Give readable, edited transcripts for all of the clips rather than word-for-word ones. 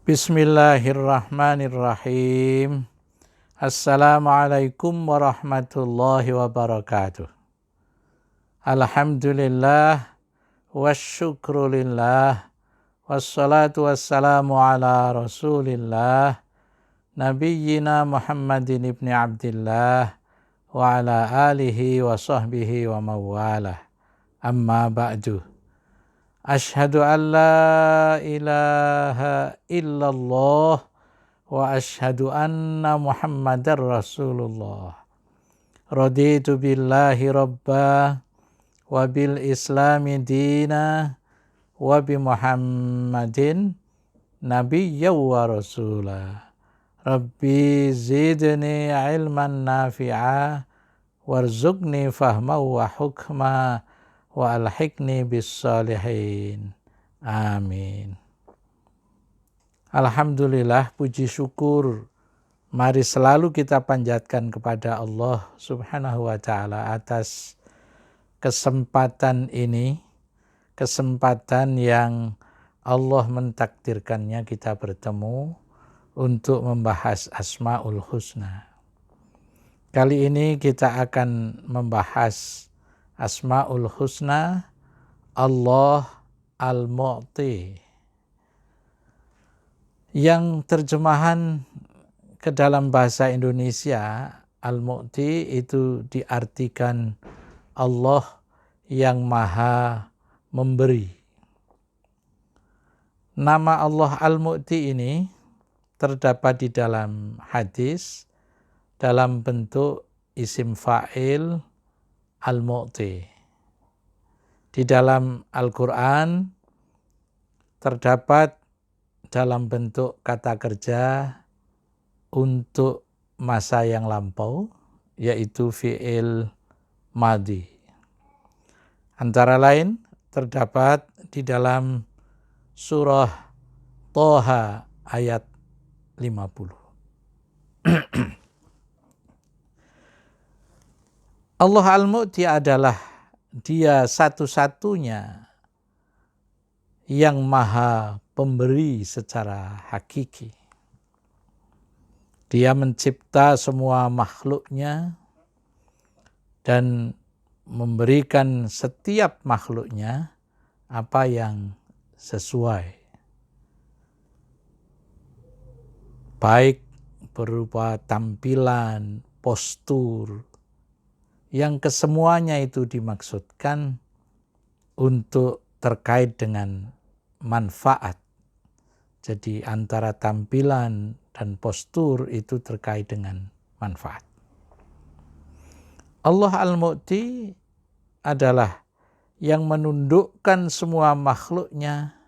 Bismillahirrahmanirrahim. Assalamualaikum warahmatullahi wabarakatuh. Alhamdulillah wassyukrulillah wassalatu wassalamu ala rasulillah nabiyyina Muhammadin ibni Abdillah wa ala alihi wa sahbihi wa mawalah. Amma ba'du. Ashhadu an la ilaha illallah wa ashhadu anna Muhammadar Rasulullah. Raditu billahi rabba wa bil islami dina wa bi Muhammadin nabiyya wa rasula. Rabbi zidni ilman nafi'a warzuqni fahma wa hukma wa alhiqni bis salihin. Amin. Alhamdulillah, puji syukur mari selalu kita panjatkan kepada Allah Subhanahu wa ta'ala atas kesempatan ini, kesempatan yang Allah mentakdirkannya kita bertemu untuk membahas Asmaul Husna. Kali ini kita akan membahas Asmaul Husna Allah Al-Mu'ti, yang terjemahan ke dalam bahasa Indonesia Al-Mu'ti itu diartikan Allah yang maha memberi. Nama Allah Al-Mu'ti ini terdapat di dalam hadis dalam bentuk isim fa'il Al-Mu'ti. Di dalam Al-Quran terdapat dalam bentuk kata kerja untuk masa yang lampau, yaitu fi'il madhi. Antara lain terdapat di dalam surah Thaha ayat 50. Allah Al-Mu'ti adalah Dia satu-satunya yang maha pemberi secara hakiki. Dia mencipta semua makhluknya dan memberikan setiap makhluknya apa yang sesuai. Baik berupa tampilan, postur, yang kesemuanya itu dimaksudkan untuk terkait dengan manfaat. Jadi antara tampilan dan postur itu terkait dengan manfaat. Allah Al-Mu'ti adalah yang menundukkan semua makhluknya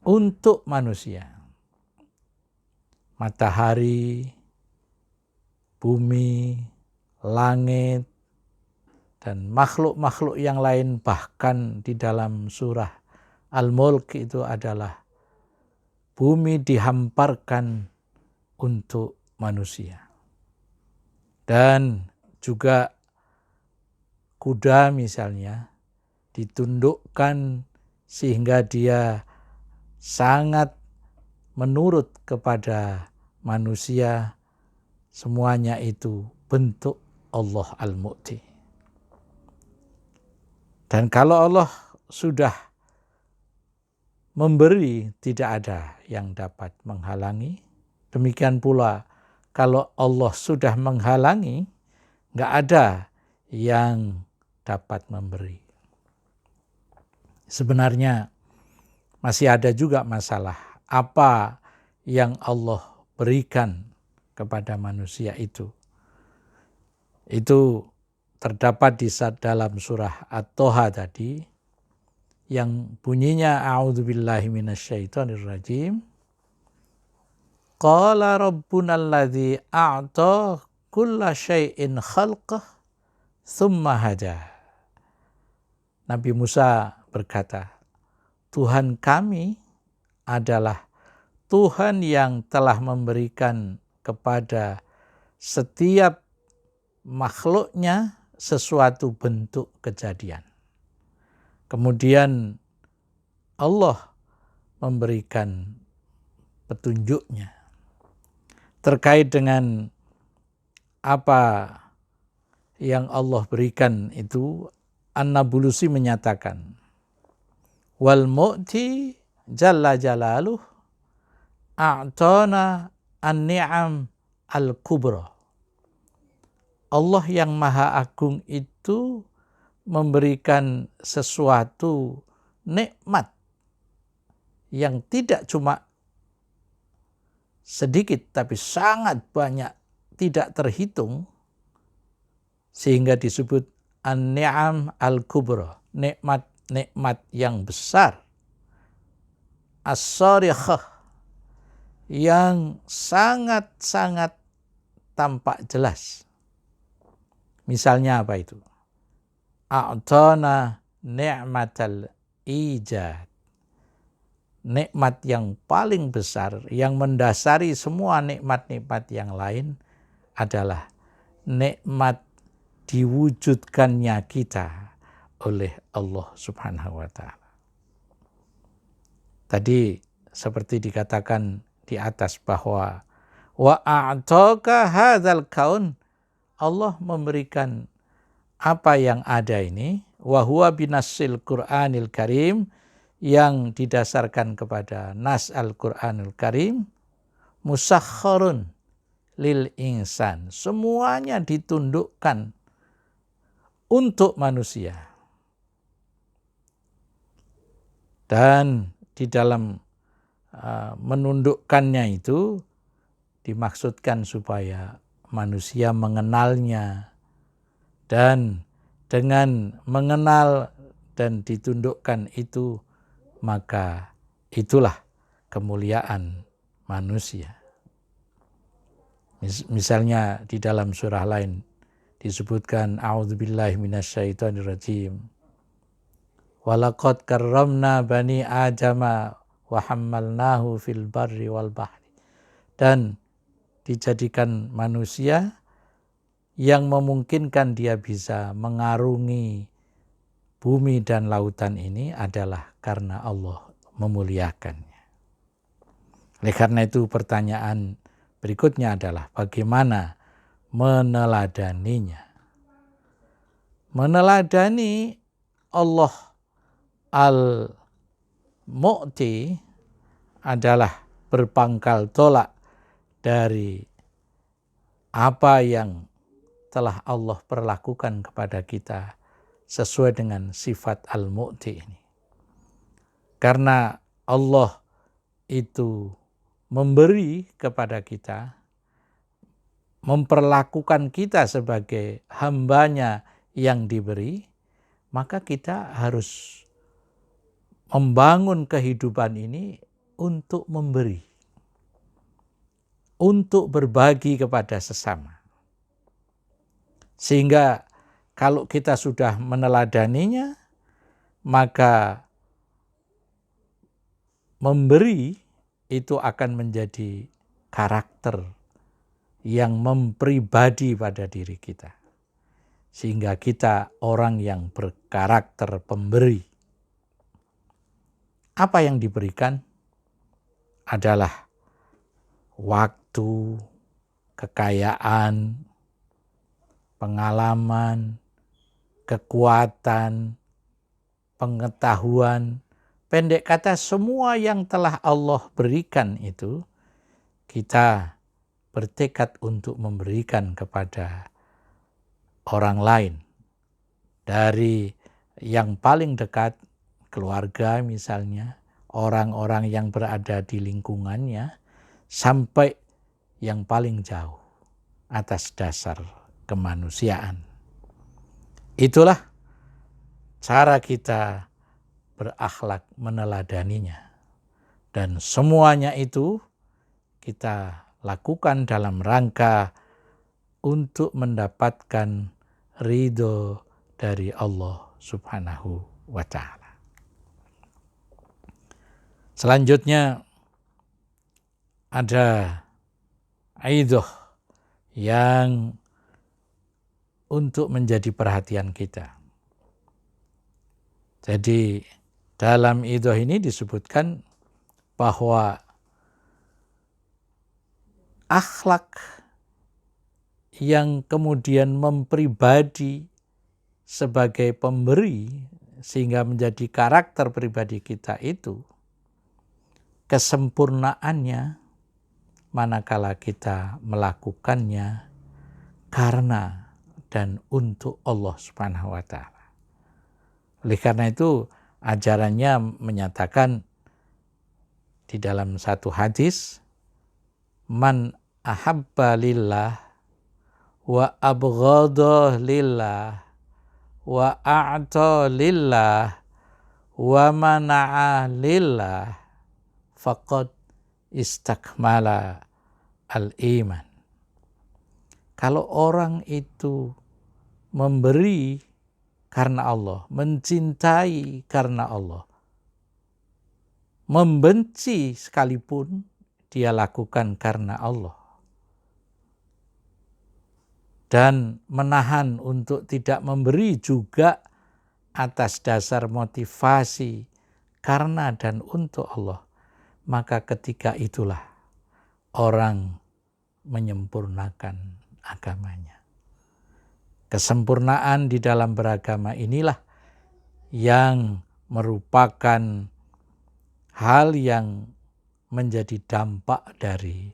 untuk manusia. Matahari, bumi, langit, dan makhluk-makhluk yang lain, bahkan di dalam surah Al-Mulk itu adalah bumi dihamparkan untuk manusia. Dan juga kuda misalnya ditundukkan sehingga dia sangat menurut kepada manusia. Semuanya itu bentuk Allah Al-Mu'ti. Dan kalau Allah sudah memberi, tidak ada yang dapat menghalangi. Demikian pula kalau Allah sudah menghalangi, nggak ada yang dapat memberi. Sebenarnya masih ada juga masalah apa yang Allah berikan kepada manusia itu. Itu terdapat di dalam surah At-Thaha tadi yang bunyinya a'udzubillahi minasyaitonirrajim. Qala rabbunal ladzi a'ta kulla syai'in khalqah tsumma hada. Nabi Musa berkata, Tuhan kami adalah Tuhan yang telah memberikan kepada setiap makhluknya sesuatu bentuk kejadian. Kemudian Allah memberikan petunjuknya. Terkait dengan apa yang Allah berikan itu, An-Nabulusi menyatakan, wal mu'ti jalla jalaluh a'tana an-ni'am al-kubra. Allah yang maha agung itu memberikan sesuatu nikmat yang tidak cuma sedikit tapi sangat banyak, tidak terhitung, sehingga disebut an-ni'am al-kubra, nikmat yang besar, as-sarikhah, yang sangat-sangat tampak jelas. Misalnya apa itu? A'tana ni'matal ijad, nikmat yang paling besar yang mendasari semua nikmat-nikmat yang lain adalah nikmat diwujudkannya kita oleh Allah Subhanahu wa ta'ala. Tadi seperti dikatakan di atas bahwa wa a'taka hadzal kaun, Allah memberikan apa yang ada ini, wa huwa binassil Qur'anil Karim, yang didasarkan kepada nas Al-Qur'anul Karim, musakhkharun lil insan, semuanya ditundukkan untuk manusia. Dan di dalam menundukkannya itu dimaksudkan supaya manusia mengenalnya, dan dengan mengenal dan ditundukkan itu, maka itulah kemuliaan manusia. Misalnya di dalam surah lain disebutkan a'udzubillahi minasyaitonirrajim, walaqad karramna bani adama wa hammalnahu fil barri wal bahri, dan dijadikan manusia yang memungkinkan dia bisa mengarungi bumi dan lautan ini adalah karena Allah memuliakannya. Oleh karena itu pertanyaan berikutnya adalah bagaimana meneladaninya. Meneladani Allah al-Mu'ti adalah berpangkal tolak dari apa yang telah Allah perlakukan kepada kita sesuai dengan sifat al-Mu'ti ini. Karena Allah itu memberi kepada kita, memperlakukan kita sebagai hambanya yang diberi, maka kita harus membangun kehidupan ini untuk memberi, untuk berbagi kepada sesama. Sehingga kalau kita sudah meneladaninya, maka memberi itu akan menjadi karakter yang mempribadi pada diri kita. Sehingga kita orang yang berkarakter pemberi. Apa yang diberikan adalah waktu, kekayaan, pengalaman, kekuatan, pengetahuan, pendek kata semua yang telah Allah berikan itu, kita bertekad untuk memberikan kepada orang lain. Dari yang paling dekat, keluarga misalnya, orang-orang yang berada di lingkungannya, sampai yang paling jauh atas dasar kemanusiaan. Itulah cara kita berakhlak meneladaninya. Dan semuanya itu kita lakukan dalam rangka untuk mendapatkan ridho dari Allah Subhanahu wa ta'ala. Selanjutnya ada aidoh yang untuk menjadi perhatian kita. Jadi dalam idoh ini disebutkan bahwa akhlak yang kemudian mempribadi sebagai pemberi sehingga menjadi karakter pribadi kita itu, kesempurnaannya manakala kita melakukannya karena dan untuk Allah Subhanahu wa Ta'ala. Oleh karena itu, ajarannya menyatakan di dalam satu hadis, man ahabba lillah wa abghadha lillah wa a'ta lillah wa mana'a lillah faqad istakmala al-iman. Kalau orang itu memberi karena Allah, mencintai karena Allah, membenci sekalipun dia lakukan karena Allah, dan menahan untuk tidak memberi juga atas dasar motivasi karena dan untuk Allah, maka ketika itulah orang menyempurnakan agamanya. Kesempurnaan di dalam beragama inilah yang merupakan hal yang menjadi dampak dari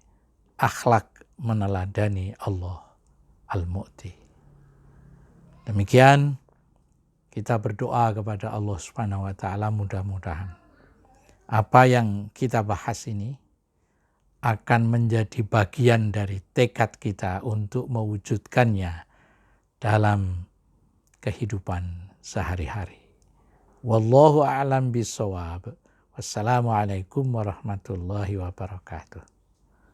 akhlak meneladani Allah Al-Mu'ti. Demikian kita berdoa kepada Allah Subhanahu wa Ta'ala, mudah-mudahan apa yang kita bahas ini akan menjadi bagian dari tekad kita untuk mewujudkannya dalam kehidupan sehari-hari. Wallahu a'lam bishawab. Wassalamualaikum warahmatullahi wabarakatuh.